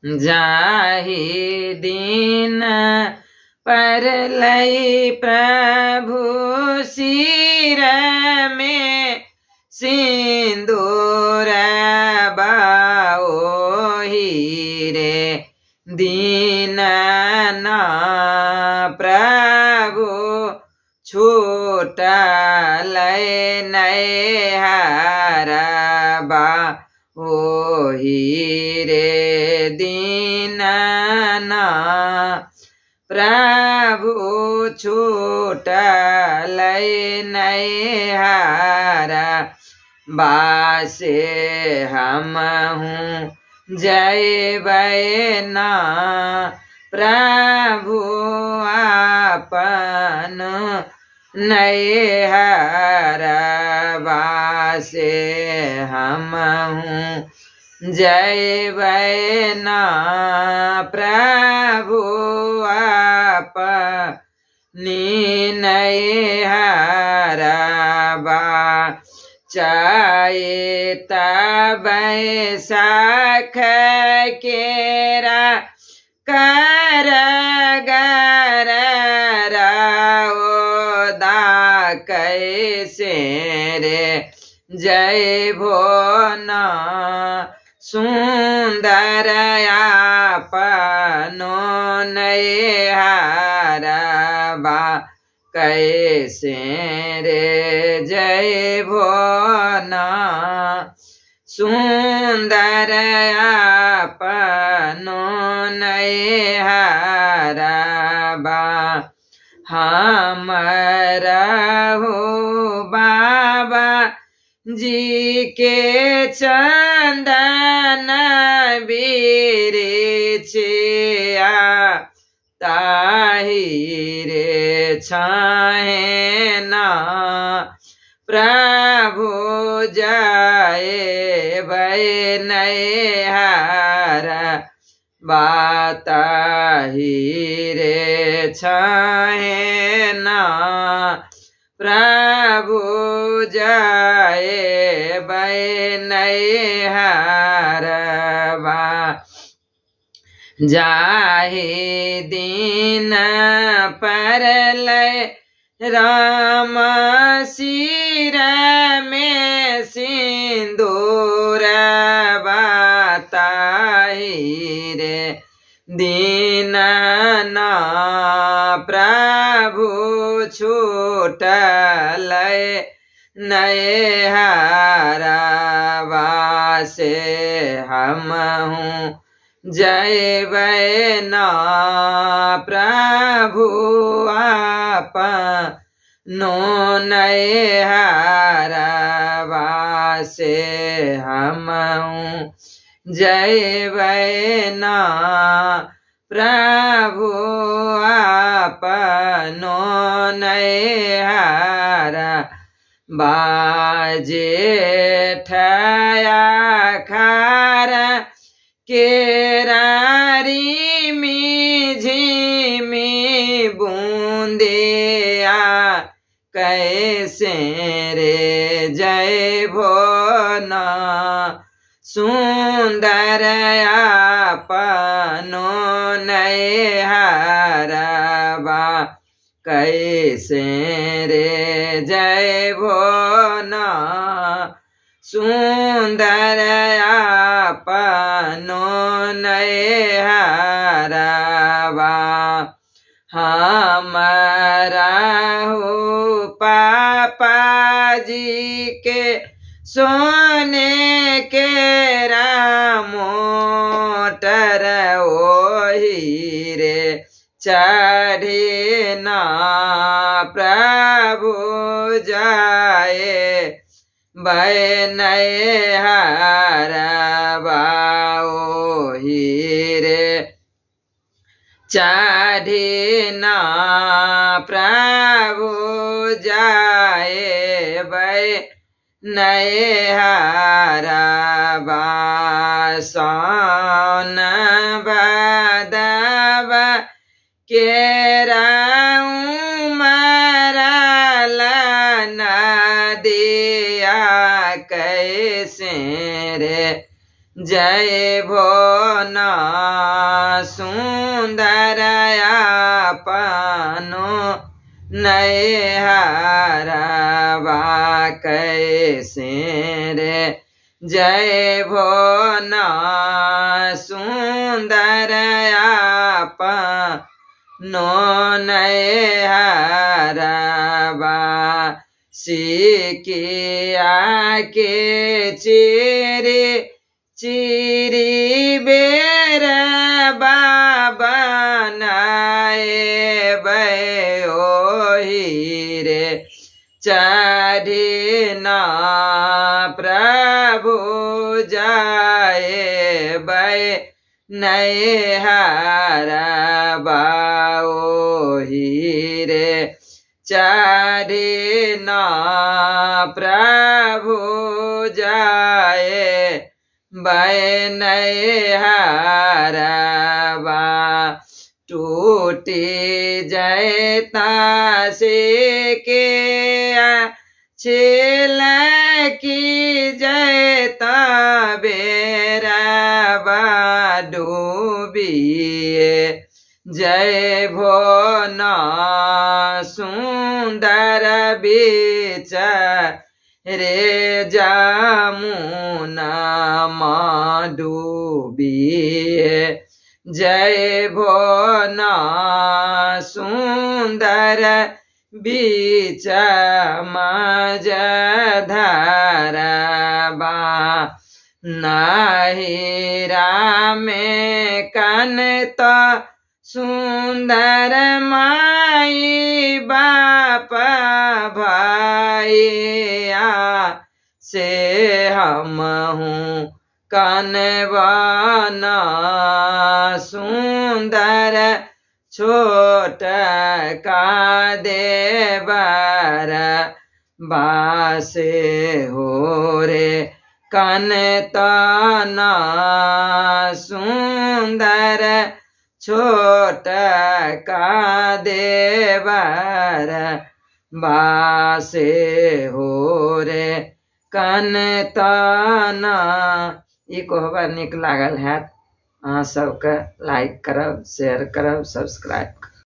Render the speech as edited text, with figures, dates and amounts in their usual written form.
जाहि दिन पर लई प्रभु सिर में सिंदूर बाओहि रे दीन ना प्रभु छूटल नैहरबा ओहि रे दीन ना प्रभु छूटल नैहरबा से हमहु जयबै ना प्रभु आपन नैहरबा से हमहु जयबै ना प्रभु आपनी नैहरबा चैत बैसाख केरा करगर राओदा कैसे रे जयबो ना सुंदर आपनो नैहरबा कैसे रे जयबो ना सुंदर आपनो नैहरबा हमरा हो बाबा जी के चंदन बिरिछिया ताहि रे छाहे ना प्रभु जयबै नैहरबा ताहि रे छाहे ना प्रभु जयबै नैहरबा जाहि दिन पर लय राम सिर में सिंदूर ताहि रे दीन ना प्रभु छूटल नैहरबा से हमहु जयबै ना प्रभु आपनो नैहरबा से हमहु जयबै ना प्रभु आपनो नैहरबा जेठया खार केरारी झिमी बूंदिया कैसे रे जयबो ना सुंदर आपनो नैहरबा कैसे रे जयबो ना सुंदर आपनो नैहरबा हमरा हो पापा जी के सोने के मोटर ओहि रे चढ़े ना प्रभु जाए नैहरबा ओहि रे चढ़े ना प्रभु जाए नैहरबा सन बदब केराऊ मरल नदिया कैसे रे जय भोन सुंदर आपनो नैहरवा कैसे रे। जय भोन सुंदर आपनो नैहरवा सिकिया के चिरी चिरी बेर बाबा नाए ओही रे। चढ़ी न प्रभु जाए बै नैहरवा ओही रे। चढ़ी न प्रभु जाए बै नैहरवा टूटी जैता से के छिल की जैता बेरवा डूबिए। जय भोन सुंदर बीच रे जमुना माँ डूबिए। जय भोन सुंदर बीच मज धरबा नाहिरा में कन तो सुंदर माई बाप भाइया से हम हूँ कनवन सुंदर छोट का देवर बासे हो रे। कन तना सुंदर छोट का देवर बासे हो रे। कन तना ई कोहबर निक लागल है। अहाँ सबके लाइक करब, शेयर करब, सब्सक्राइब करब।